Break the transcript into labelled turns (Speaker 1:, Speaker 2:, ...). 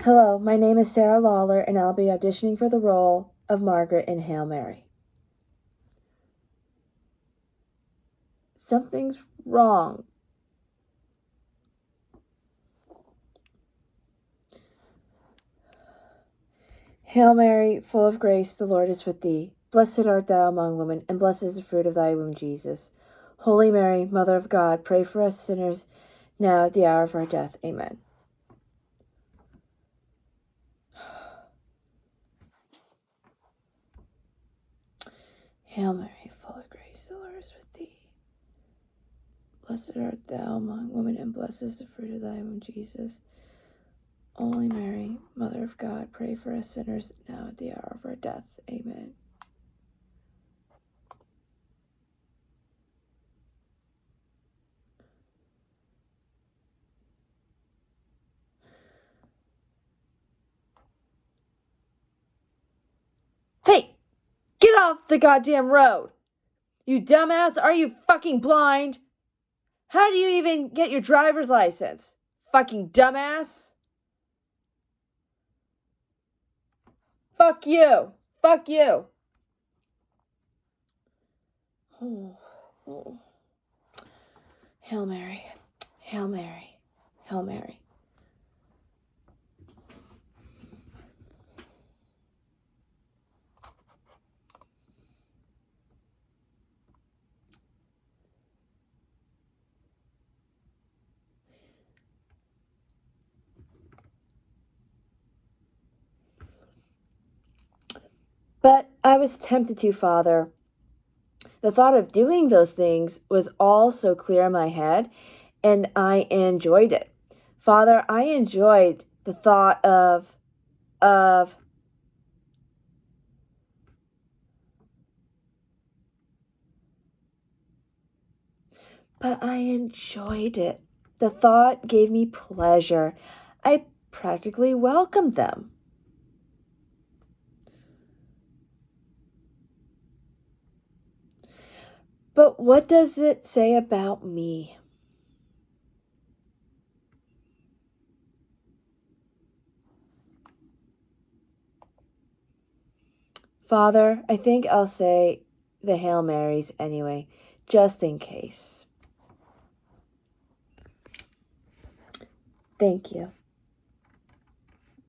Speaker 1: Hello, my name is Sarah Lawler, and I'll be auditioning for the role of Margaret in Hail Mary. Something's wrong. Hail Mary, full of grace, the Lord is with thee. Blessed art thou among women, and blessed is the fruit of thy womb, Jesus. Holy Mary, Mother of God, pray for us sinners, now at the hour of our death. Amen. Hail Mary, full of grace, the Lord is with thee. Blessed art thou among women, and blessed is the fruit of thy womb, Jesus. Holy Mary, Mother of God, pray for us sinners, now at the hour of our death. Amen. Hey! Get off the goddamn road! You dumbass! Are you fucking blind? How do you even get your driver's license? Fucking dumbass! Fuck you! Fuck you! Oh. Hail Mary. Hail Mary. Hail Mary. But I was tempted to, Father. The thought of doing those things was all so clear in my head, and I enjoyed it. Father, I enjoyed the thought of but I enjoyed it. The thought gave me pleasure. I practically welcomed them. But what does it say about me? Father, I think I'll say the Hail Marys anyway, just in case. Thank you.